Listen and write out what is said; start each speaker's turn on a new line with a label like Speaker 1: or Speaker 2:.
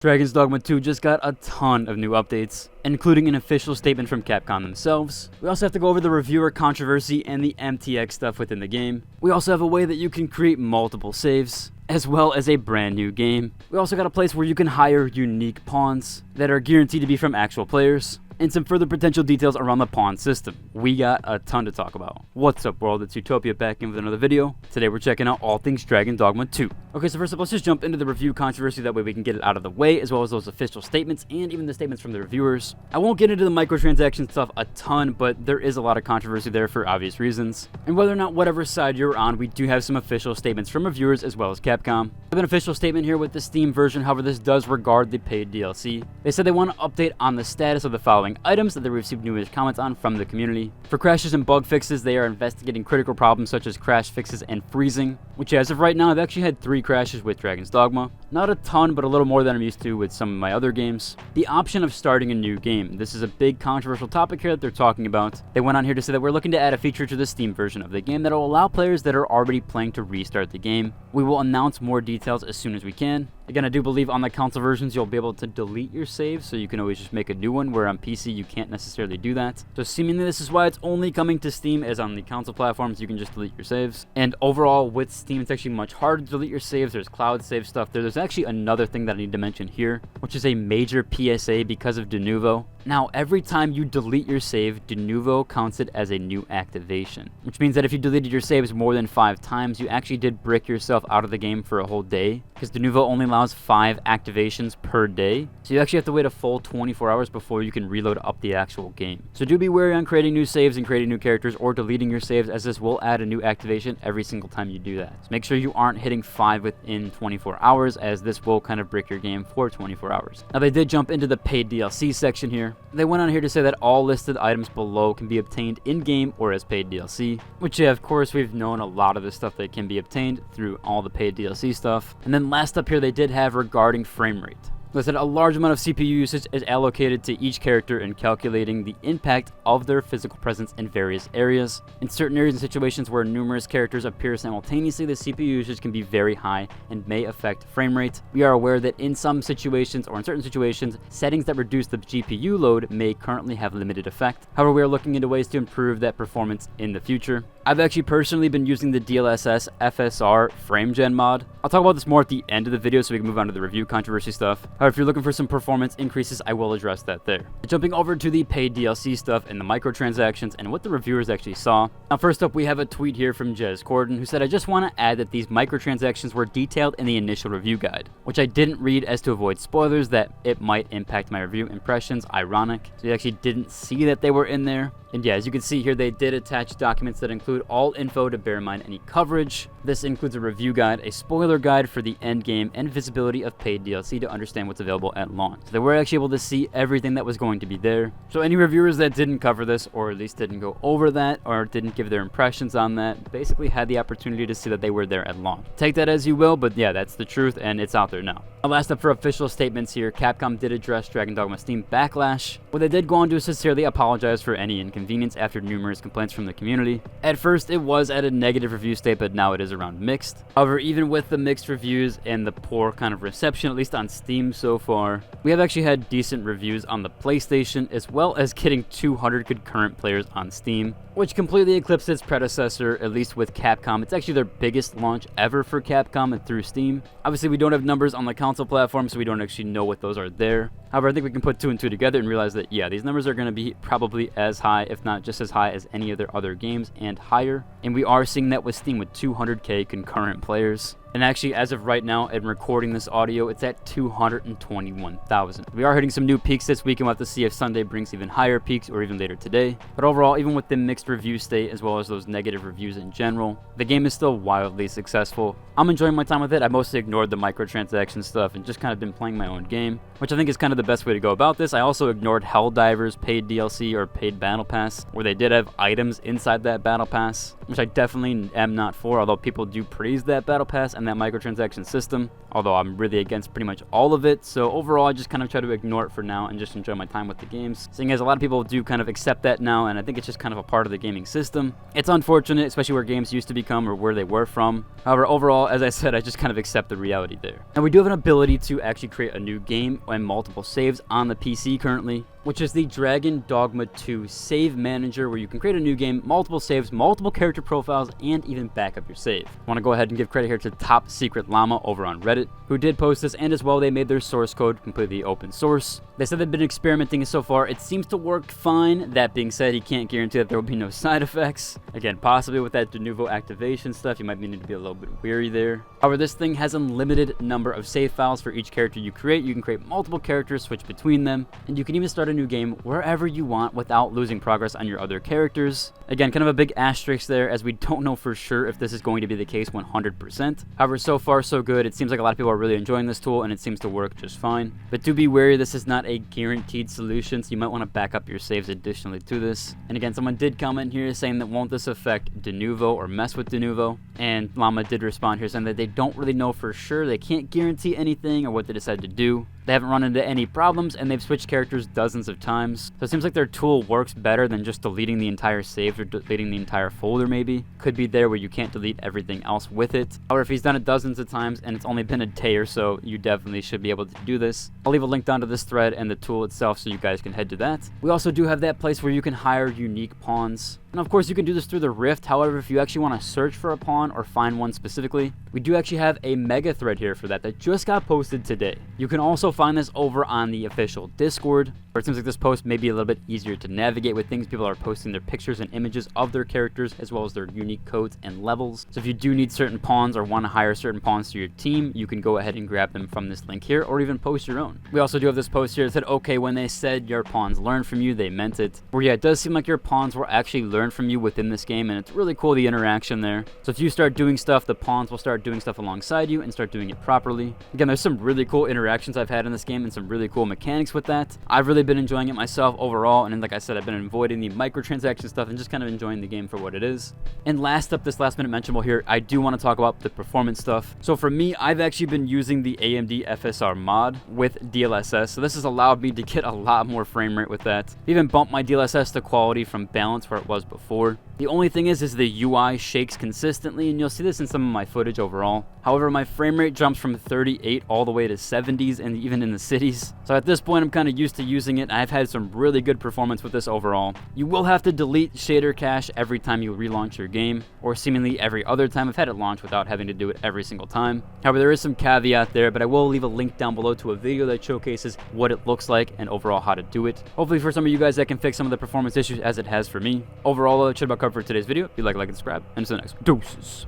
Speaker 1: Dragon's Dogma 2 just got a ton of new updates, including an official statement from Capcom themselves. We also have to go over the reviewer controversy and the MTX stuff within the game. We also have a way that you can create multiple saves, as well as a brand new game. We also got a place where you can hire unique pawns that are guaranteed to be from actual players, and some further potential details around the pawn system. We got a ton to talk about. What's up, world? It's Utopia back in with another video. Today we're checking out all things Dragon Dogma 2. Okay, so first up, let's just jump into the review controversy. That way we can get it out of the way, as well as those official statements and even the statements from the reviewers. I won't get into the microtransaction stuff a ton, but there is a lot of controversy there for obvious reasons. And whether or not whatever side you're on, we do have some official statements from reviewers as well as Capcom. I have an official statement here with the Steam version, however this does regard the paid DLC. They said they want to update on the status of the following items that they received numerous comments on from the community. For crashes and bug fixes, they are investigating critical problems such as crash fixes and freezing, which as of right now, I've actually had 3 crashes with Dragon's Dogma. Not a ton, but a little more than I'm used to with some of my other games. The option of starting a new game. This is a big controversial topic here that they're talking about. They went on here to say that we're looking to add a feature to the Steam version of the game that will allow players that are already playing to restart the game. We will announce more details as soon as we can. Again, I do believe on the console versions, you'll be able to delete your save, so you can always just make a new one, where on PC, you can't necessarily do that. So seemingly this is why it's only coming to Steam, as on the console platforms, you can just delete your saves. And overall, with Steam, it's actually much harder to delete your saves. There's cloud save stuff there. There's actually another thing that I need to mention here, which is a major PSA because of de novo. Now, every time you delete your save, de novo counts it as a new activation, which means that if you deleted your saves more than 5 times, you actually did brick yourself out of the game for a whole day, because de novo only allows 5 activations per day. So you actually have to wait a full 24 hours before you can reload up the actual game. So do be wary on creating new saves and creating new characters, or deleting your saves, as this will add a new activation every single time you do that. So make sure you aren't hitting 5 within 24 hours, as this will kind of brick your game for 24 hours. Now, they did jump into the paid DLC section here. They went on here to say that all listed items below can be obtained in-game or as paid DLC, which, yeah, of course, we've known a lot of the stuff that can be obtained through all the paid DLC stuff. And then last up here, they did have regarding frame rate. They said a large amount of CPU usage is allocated to each character in calculating the impact of their physical presence in various areas. In certain areas and situations where numerous characters appear simultaneously, the CPU usage can be very high and may affect frame rate. We are aware that in some situations, or in certain situations, settings that reduce the GPU load may currently have limited effect. However, we are looking into ways to improve that performance in the future. I've actually personally been using the DLSS FSR frame gen mod. I'll talk about this more at the end of the video so we can move on to the review controversy stuff. However, if you're looking for some performance increases, I will address that there. Jumping over to the paid DLC stuff and the microtransactions and what the reviewers actually saw. Now, first up, we have a tweet here from Jez Corden, who said, "I just want to add that these microtransactions were detailed in the initial review guide, which I didn't read as to avoid spoilers that it might impact my review impressions. Ironic." So you actually didn't see that they were in there. And yeah, as you can see here, they did attach documents that include all info to bear in mind any coverage. This includes a review guide, a spoiler guide for the end game, and visibility of paid DLC to understand what's available at launch. So they were actually able to see everything that was going to be there. So any reviewers that didn't cover this, or at least didn't go over that, or didn't give their impressions on that, basically had the opportunity to see that they were there at launch. Take that as you will, but yeah, that's the truth, and it's out there now. Last up for official statements here, Capcom did address Dragon Dogma Steam backlash, but they did go on to sincerely apologize for any inconvenience after numerous complaints from the community. At first, it was at a negative review state, but now it is around mixed. However, even with the mixed reviews and the poor kind of reception, at least on Steam so far, we have actually had decent reviews on the PlayStation, as well as getting 200 concurrent players on Steam, which completely eclipsed its predecessor, at least with Capcom. It's actually their biggest launch ever for Capcom and through Steam. Obviously, we don't have numbers on the console platform, so we don't actually know what those are there. However, I think we can put 2 and 2 together and realize that, yeah, these numbers are going to be probably as high, if not just as high as any of their other games, and higher. And we are seeing that with Steam with 200k concurrent players. And actually, as of right now, and recording this audio, it's at 221,000. We are hitting some new peaks this week, and we'll have to see if Sunday brings even higher peaks, or even later today. But overall, even with the mixed review state, as well as those negative reviews in general, the game is still wildly successful. I'm enjoying my time with it. I mostly ignored the microtransaction stuff and just kind of been playing my own game, which I think is kind of the best way to go about this. I also ignored Helldivers paid DLC or paid Battle Pass, where they did have items inside that Battle Pass, which I definitely am not for, although people do praise that Battle Pass. and that microtransaction system, although I'm really against pretty much all of it. So overall, I just kind of try to ignore it for now and just enjoy my time with the games, seeing as a lot of people do kind of accept that now, and I think it's just kind of a part of the gaming system. It's unfortunate, especially where games used to become or where they were from. However, overall, as I said, I just kind of accept the reality there. And we do have an ability to actually create a new game and multiple saves on the PC currently, which is the Dragon Dogma 2 Save Manager, where you can create a new game, multiple saves, multiple character profiles, and even back up your save. I want to go ahead and give credit here to Top Secret Llama over on Reddit, who did post this, and as well, they made their source code completely open source. They said they've been experimenting so far. It seems to work fine. That being said, he can't guarantee that there will be no side effects. Again, possibly with that de novo activation stuff, you might need to be a little bit weary there. However, this thing has a limited number of save files for each character you create. You can create multiple characters, switch between them, and you can even start a new game wherever you want without losing progress on your other characters. Again, kind of a big asterisk there, as we don't know for sure if this is going to be the case 100%. However, so far so good. It seems like a lot of people are really enjoying this tool, and it seems to work just fine. But do be wary, this is not a guaranteed solution, so you might want to back up your saves additionally to this. And again, someone did comment here saying that won't this affect de novo or mess with de novo? And Llama did respond here saying that they don't really know for sure. They can't guarantee anything or what they decide to do. They haven't run into any problems, and they've switched characters dozens of times. So it seems like their tool works better than just deleting the entire save or deleting the entire folder maybe. Could be there where you can't delete everything else with it. However, if he's done it dozens of times and it's only been a day or so, you definitely should be able to do this. I'll leave a link down to this thread and the tool itself so you guys can head to that. We also do have that place where you can hire unique pawns. And of course, you can do this through the Rift. However, if you actually want to search for a pawn or find one specifically, we do actually have a mega thread here for that just got posted today. You can also find this over on the official Discord, where it seems like this post may be a little bit easier to navigate with things. People are posting their pictures and images of their characters as well as their unique codes and levels. So if you do need certain pawns or want to hire certain pawns to your team, you can go ahead and grab them from this link here or even post your own. We also do have this post here that said, okay, when they said your pawns learned from you, they meant it. Where yeah, it does seem like your pawns will actually learn from you within this game, and it's really cool, the interaction there. So if you start doing stuff, the pawns will start doing stuff alongside you and start doing it properly. Again, there's some really cool interactions I've had in this game and some really cool mechanics with that. I've really been enjoying it myself overall, and then, like I said, I've been avoiding the microtransaction stuff and just kind of enjoying the game for what it is. And last up, this last minute mentionable here, I do want to talk about the performance stuff. So for me, I've actually been using the AMD FSR mod with DLSS, so this has allowed me to get a lot more frame rate with that. Even bumped my DLSS to quality from balance where it was before. The only thing is the UI shakes consistently, and you'll see this in some of my footage overall. However, my frame rate jumps from 38 all the way to 70s, and even in the cities. So at this point, I'm kind of used to using it. I've had some really good performance with this overall. You will have to delete shader cache every time you relaunch your game, or seemingly every other time. I've had it launch without having to do it every single time. However, there is some caveat there, but I will leave a link down below to a video that showcases what it looks like and overall how to do it. Hopefully for some of you guys that can fix some of the performance issues as it has for me. Overall, it should about cover for today's video. If you like and subscribe, and until the next one. Deuces.